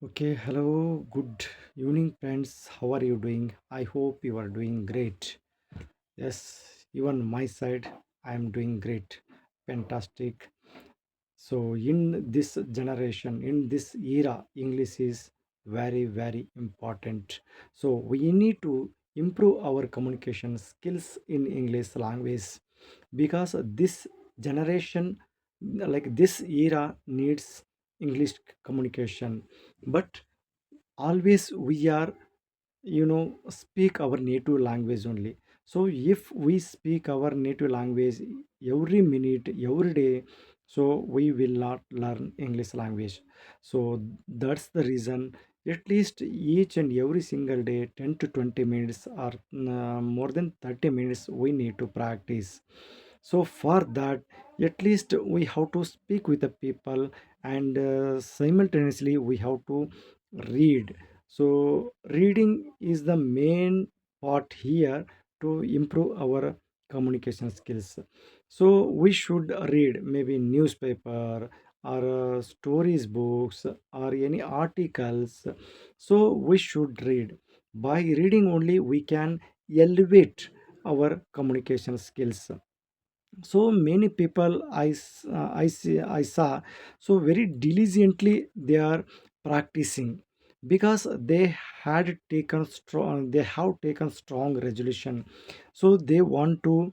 Okay, hello, good evening, friends. How are you doing? I hope you are doing great. Yes, even my side, I am doing great. Fantastic. So, in this generation, in this era, English is very, very important. So, we need to improve our communication skills in English language because this generation, like this era, needs English communication. But always we are speak our native language only. So if we speak our native language every minute every day, so we will not learn English language. So that's the reason at least each and every single day 10 to 20 minutes or more than 30 minutes we need to practice. So for that, at least we have to speak with the people, and simultaneously we have to read. So reading is the main part here to improve our communication skills. So we should read maybe newspaper or stories books or any articles. So we should read. By reading only we can elevate our communication skills. So many people I saw, so very diligently they are practicing because they had taken strong they have taken strong resolution. So they want to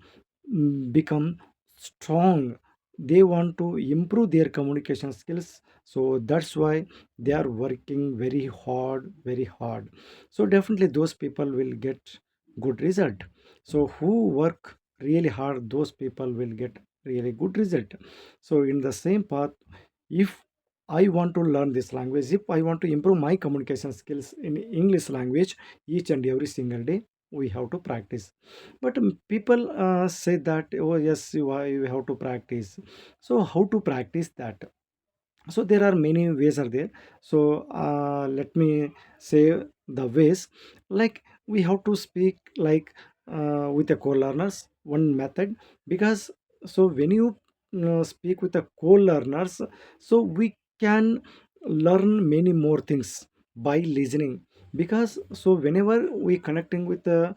become strong, they want to improve their communication skills. So that's why they are working very hard. So definitely those people will get good result. So who work really hard, those people will get really good result. So in the same path, if I want to learn this language, if I want to improve my communication skills in English language each and every single day, we have to practice. But people say that, oh yes, you have to practice. So how to practice that? So there are many ways are there. So let me say the ways. Like we have to speak like with the co-learners, one method. Because so when you speak with the co-learners, so we can learn many more things by listening. Because so whenever we connecting with the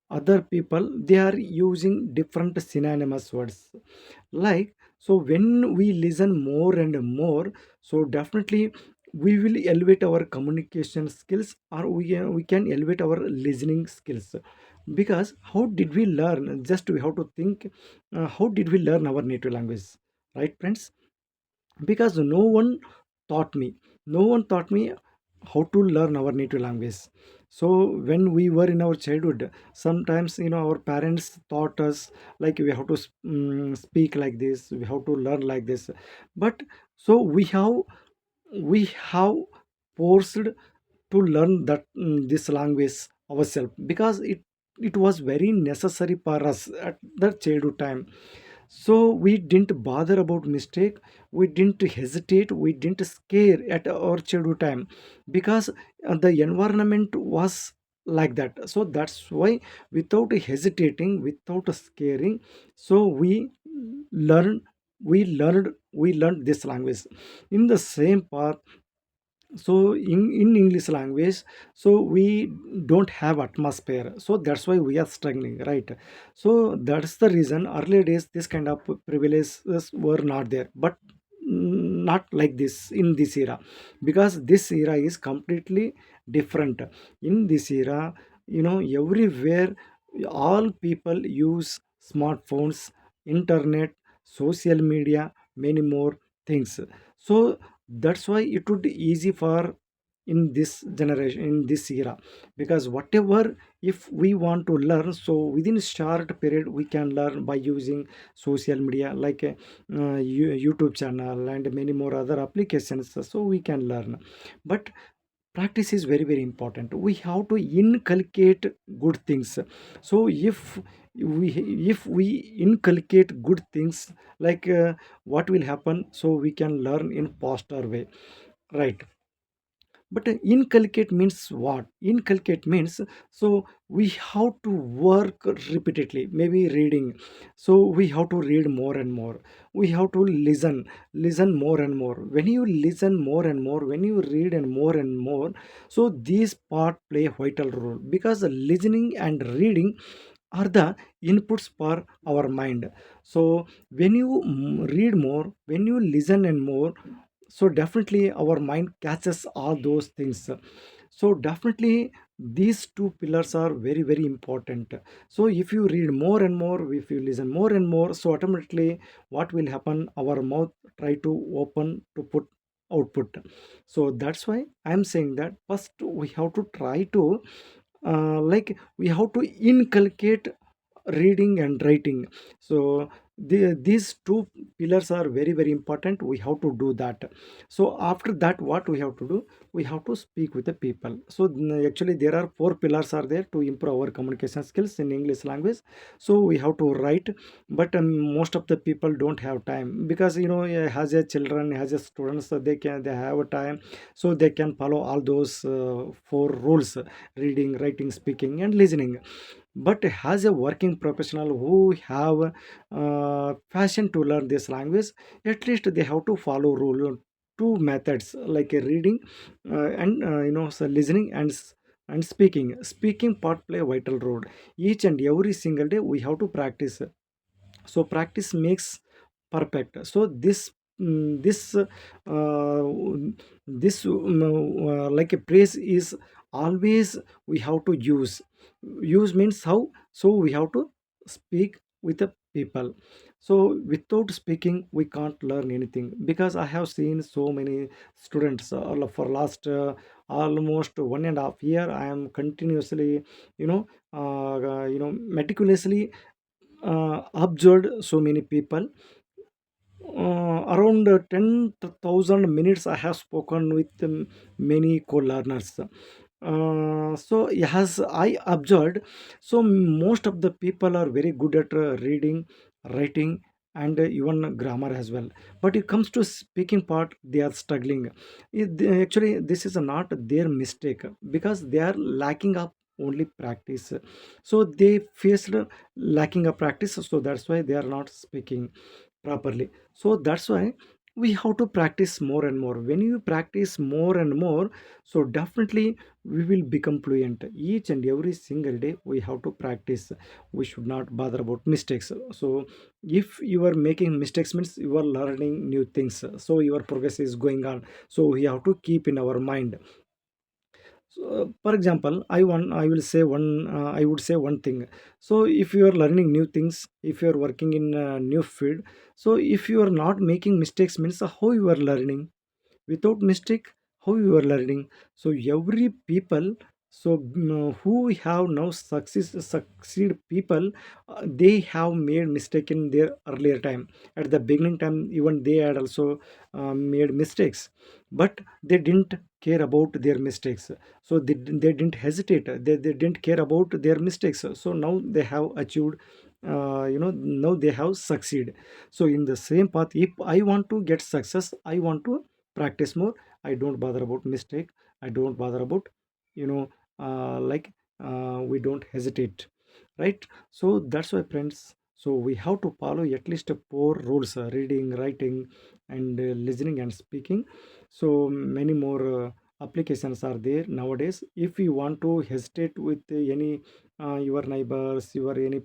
other people, they are using different synonymous words. Like, so when we listen more and more, so definitely we will elevate our communication skills, or we can elevate our listening skills. Because how did we learn? Just we have to think, how did we learn our native language, right, friends? Because no one taught me how to learn our native language. So when we were in our childhood, sometimes our parents taught us like we have to speak like this, we have to learn like this. But so we have forced to learn that this language ourselves, because it was very necessary for us at that childhood time. So we didn't bother about mistake, we didn't hesitate, we didn't scare at our childhood time, because the environment was like that. So that's why, without hesitating, without scaring, so learned we learned this language. In the same path, so in English language, so we don't have atmosphere, so that's why we are struggling, right? So that's the reason earlier days this kind of privileges were not there. But not like this in this era, because this era is completely different. In this era, everywhere all people use smartphones, internet, social media, many more things. So that's why it would be easy for in this generation, in this era. Because whatever, if we want to learn, so within short period we can learn by using social media, like YouTube channel and many more other applications, so we can learn. But practice is very important, we have to inculcate good things. So we if we inculcate good things, like what will happen, so we can learn in faster way, right? But inculcate means what? Inculcate means, so we have to work repeatedly, maybe reading. So we have to read more and more. We have to listen more and more. When you listen more and more, when you read and more, so these part play a vital role, because listening and reading are the inputs for our mind. So when you read more, when you listen and more, so definitely our mind catches all those things. So definitely these two pillars are very very important. So if you read more and more, if you listen more and more, so automatically what will happen, our mouth try to open to put output. So that's why I'm saying that first we have to try to like we have to inculcate reading and writing. So these two pillars are very very important, we have to do that. So after that what we have to do, we have to speak with the people. So actually there are four pillars are there to improve our communication skills in English language. So we have to write, but most of the people don't have time, because as a children, as a students, they have a time, so they can follow all those four rules: reading, writing, speaking and listening. But as a working professional who have passion to learn this language, at least they have to follow rule two methods, like a reading and so listening and speaking part play a vital role. Each and every single day we have to practice. So practice makes perfect. So this this like a praise is always we have to use means how, so we have to speak with the people. So without speaking we can't learn anything, because I have seen so many students for last almost 1.5 year I am continuously meticulously observed so many people. Around 10,000 minutes I have spoken with many co-learners. So as I observed, so most of the people are very good at reading, writing and even grammar as well. But it comes to speaking part, they are struggling. Actually, this is not their mistake, because they are lacking up only practice. So they faced lacking of practice, so that's why they are not speaking properly. So that's why we have to practice more and more. When you practice more and more, so definitely we will become fluent. Each and every single day we have to practice. We should not bother about mistakes. So if you are making mistakes means you are learning new things, so your progress is going on. So we have to keep in our mind. So, for example, I will say one I would say one thing. So if you are learning new things, if you are working in a new field, so if you are not making mistakes means how you are learning. Without mistake, how you are learning. So every people, so who have now succeed people, they have made mistake in their earlier time. At the beginning time even they had also made mistakes, but they didn't care about their mistakes. So they didn't hesitate, they didn't care about their mistakes. So now they have achieved, now they have succeed. So in the same path, if I want to get success, I want to practice more. I don't bother about mistake, I don't bother about, you know like we don't hesitate, right? So that's why friends, so we have to follow at least four rules: reading, writing and listening and speaking. So many more applications are there nowadays. If you want to hesitate with any your neighbors, your any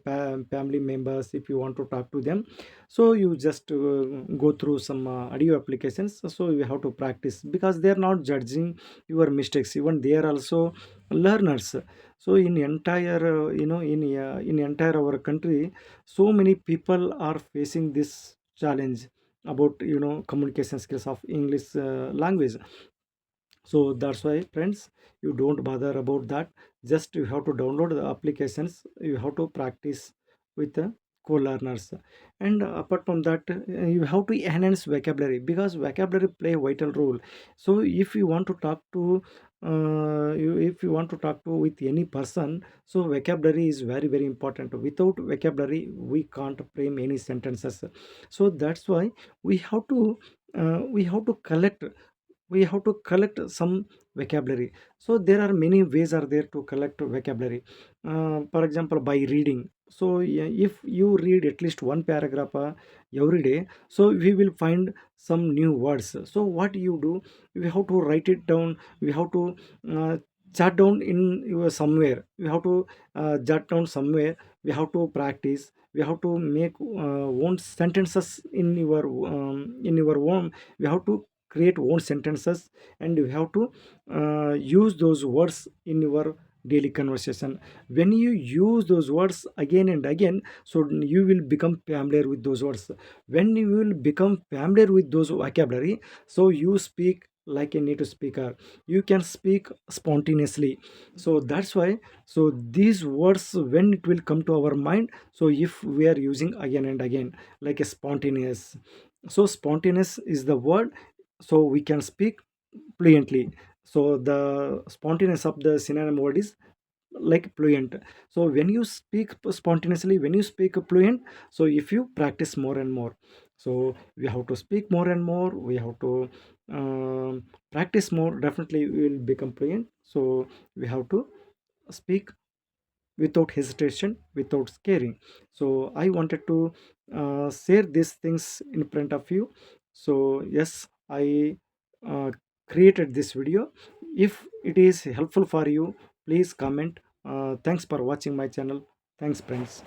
family members, if you want to talk to them, so you just go through some audio applications. So you have to practice, because they are not judging your mistakes, even they are also learners. So in entire in entire our country, so many people are facing this challenge about communication skills of English language. So that's why friends, you don't bother about that. Just you have to download the applications, you have to practice with the co-learners. And apart from that, you have to enhance vocabulary, because vocabulary play a vital role. So if you want to talk to if you want to talk to with any person, so vocabulary is very very important. Without vocabulary we can't frame any sentences. So that's why we have to collect we have to collect some vocabulary. So there are many ways are there to collect vocabulary. For example, by reading. So yeah, if you read at least one paragraph every day, so we will find some new words. So what you do, we have to write it down, we have to uh, jot down in your somewhere, we have to jot down somewhere, we have to practice, we have to make own sentences in your own, we have to create own sentences, and you have to use those words in your daily conversation. When you use those words again and again, so you will become familiar with those words. When you will become familiar with those vocabulary, so you speak like a native speaker, you can speak spontaneously. So that's why, so these words, when it will come to our mind, so if we are using again and again, like a spontaneous, so spontaneous is the word, so we can speak fluently. So the spontaneous of the synonym word is like fluent. So when you speak spontaneously, when you speak fluent, so if you practice more and more, so we have to speak more and more, we have to practice more, definitely we will become fluent. So we have to speak without hesitation, without scaring. So I wanted to share these things in front of you. So yes, I uh, created this video. If it is helpful for you, please comment. Thanks for watching my channel. Thanks friends.